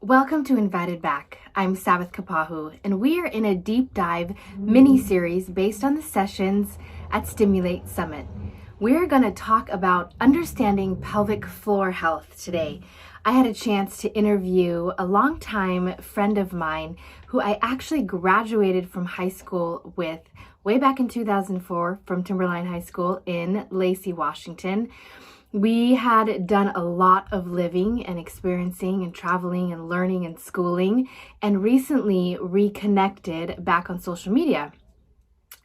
Welcome to Invited Back. I'm Sabbath Kapahu, and we are in a deep dive mini-series based on the sessions at Stimulate Summit. We're going to talk about understanding pelvic floor health today. I had a chance to interview a longtime friend of mine who I actually graduated from high school with way back in 2004 from Timberline High School in Lacey, Washington. We had done a lot of living and experiencing and traveling and learning and schooling, and recently reconnected back on social media.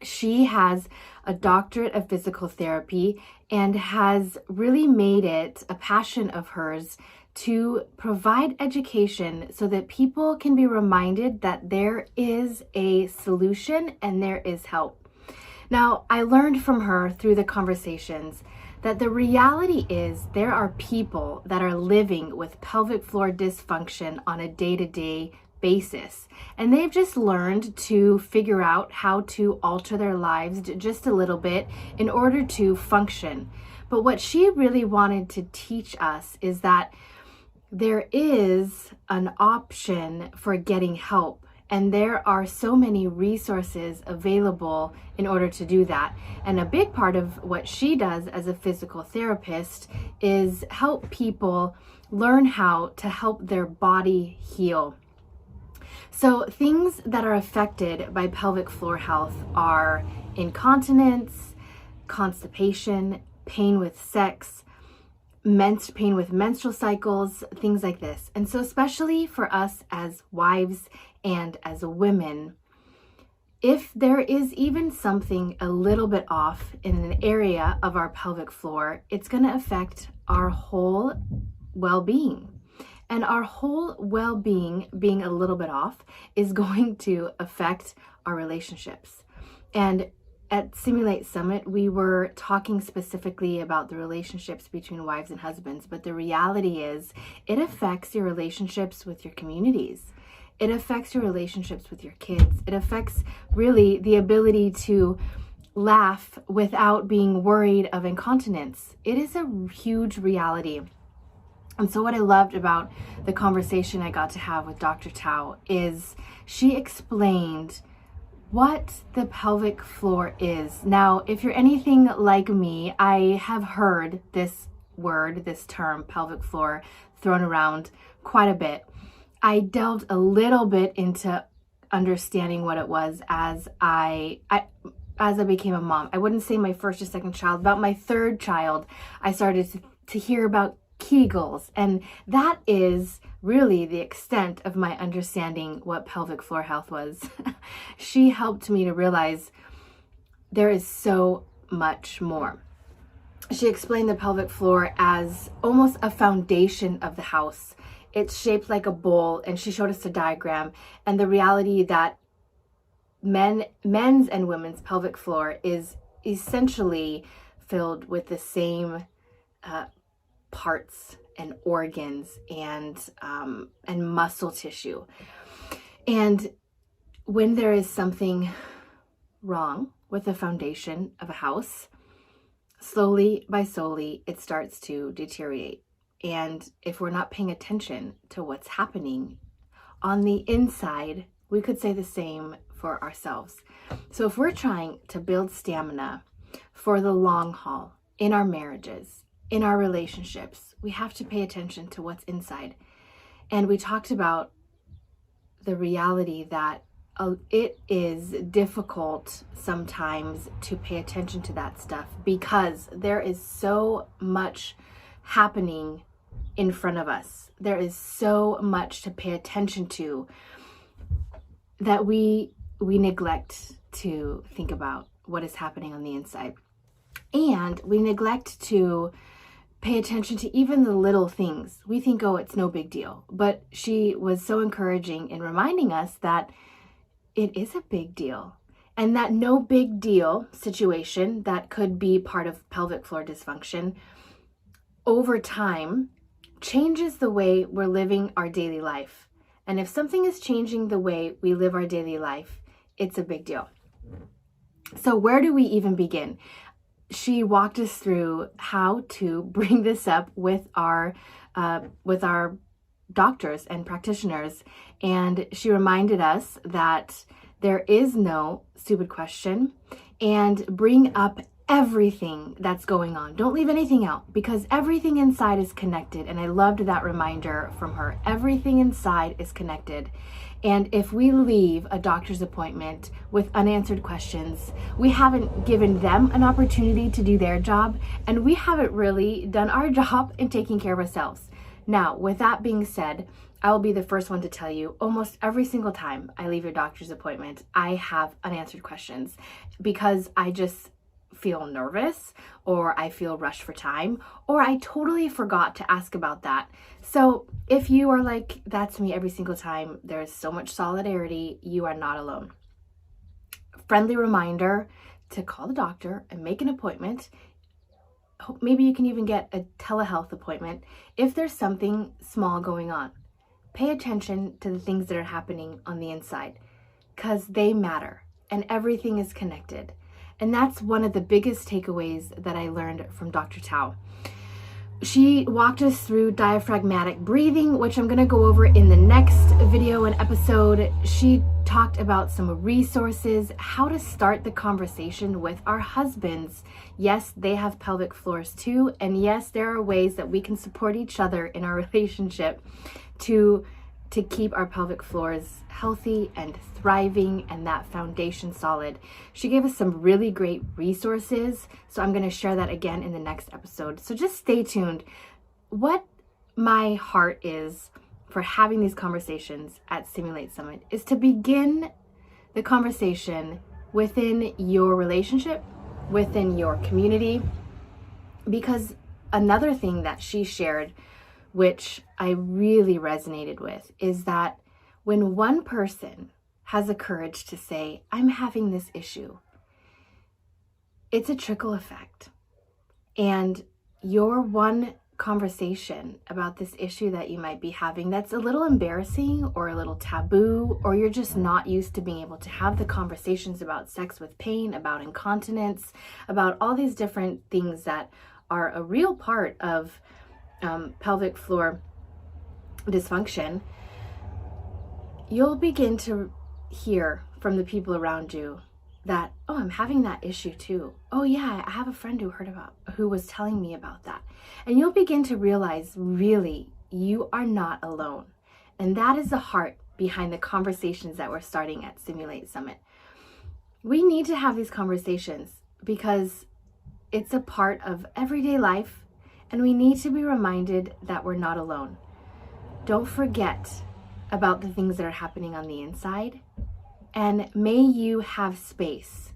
She has a doctorate of physical therapy and has really made it a passion of hers to provide education so that people can be reminded that there is a solution and there is help. Now, I learned from her through the conversations that the reality is there are people that are living with pelvic floor dysfunction on a day-to-day basis. And they've just learned to figure out how to alter their lives just a little bit in order to function. But what she really wanted to teach us is that there is an option for getting help. And there are so many resources available in order to do that. And a big part of what she does as a physical therapist is help people learn how to help their body heal. So things that are affected by pelvic floor health are incontinence, constipation, pain with sex, pain with menstrual cycles, things like this. And so especially for us as wives and as women, if there is even something a little bit off in an area of our pelvic floor, it's going to affect our whole well-being. And our whole well-being being a little bit off is going to affect our relationships. And at Stimulate Summit, we were talking specifically about the relationships between wives and husbands, but the reality is it affects your relationships with your communities. It affects your relationships with your kids. It affects really the ability to laugh without being worried of incontinence. It is a huge reality. And so what I loved about the conversation I got to have with Dr. Thao is she explained what the pelvic floor is. Now, if you're anything like me, I have heard this word, this term, pelvic floor, thrown around quite a bit. I delved a little bit into understanding what it was as I became a mom. I wouldn't say my first or second child. About my third child, I started to hear about Kegels, and that is really the extent of my understanding what pelvic floor health was. She helped me to realize there is so much more. She explained the pelvic floor as almost a foundation of the house. It's shaped like a bowl, and she showed us a diagram, and the reality that men's and women's pelvic floor is essentially filled with the same parts and organs and muscle tissue. And when there is something wrong with the foundation of a house, slowly by slowly, it starts to deteriorate. And if we're not paying attention to what's happening on the inside, we could say the same for ourselves. So if we're trying to build stamina for the long haul in our marriages, in our relationships, we have to pay attention to what's inside. And we talked about the reality that it is difficult sometimes to pay attention to that stuff because there is so much happening in front of us. There is so much to pay attention to that we neglect to think about what is happening on the inside. And we neglect to pay attention to even the little things. We think, oh, it's no big deal. But she was so encouraging in reminding us that it is a big deal. And that no big deal situation that could be part of pelvic floor dysfunction over time changes the way we're living our daily life. And if something is changing the way we live our daily life, it's a big deal. So where do we even begin? She walked us through how to bring this up with our doctors and practitioners, and she reminded us that there is no stupid question, and bring up everything that's going on. Don't leave anything out, because everything inside is connected. And I loved that reminder from her. Everything inside is connected. And if we leave a doctor's appointment with unanswered questions, we haven't given them an opportunity to do their job, and we haven't really done our job in taking care of ourselves. Now, with that being said, I will be the first one to tell you, almost every single time I leave your doctor's appointment, I have unanswered questions, because I just feel nervous, or I feel rushed for time, or I totally forgot to ask about that. So if you are like, that's me every single time, there's so much solidarity, you are not alone. Friendly reminder to call the doctor and make an appointment. Maybe you can even get a telehealth appointment if there's something small going on. Pay attention to the things that are happening on the inside, because they matter and everything is connected. And that's one of the biggest takeaways that I learned from Dr. Thao. She walked us through diaphragmatic breathing, which I'm going to go over in the next video and episode. She talked about some resources, how to start the conversation with our husbands. Yes, they have pelvic floors too. And yes, there are ways that we can support each other in our relationship to keep our pelvic floors healthy and thriving and that foundation solid. She gave us some really great resources, so I'm going to share that again in the next episode. So just stay tuned. What my heart is for having these conversations at Stimulate Summit is to begin the conversation within your relationship, within your community, because another thing that she shared, which I really resonated with, is that when one person has the courage to say, I'm having this issue, it's a trickle effect. And your one conversation about this issue that you might be having that's a little embarrassing or a little taboo, or you're just not used to being able to have the conversations about sex with pain, about incontinence, about all these different things that are a real part of pelvic floor dysfunction, you'll begin to hear from the people around you that, oh, I'm having that issue too. Oh yeah, I have a friend who was telling me about that. And you'll begin to realize, really, you are not alone. And that is the heart behind the conversations that we're starting at Stimulate Summit. We need to have these conversations because it's a part of everyday life. And we need to be reminded that we're not alone. Don't forget about the things that are happening on the inside. And may you have space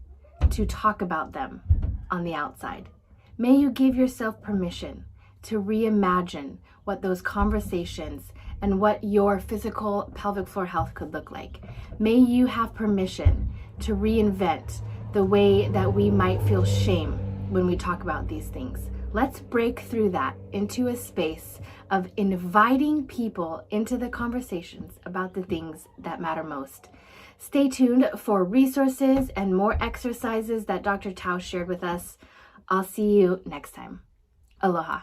to talk about them on the outside. May you give yourself permission to reimagine what those conversations and what your physical pelvic floor health could look like. May you have permission to reinvent the way that we might feel shame when we talk about these things. Let's break through that into a space of inviting people into the conversations about the things that matter most. Stay tuned for resources and more exercises that Dr. Thao shared with us. I'll see you next time. Aloha.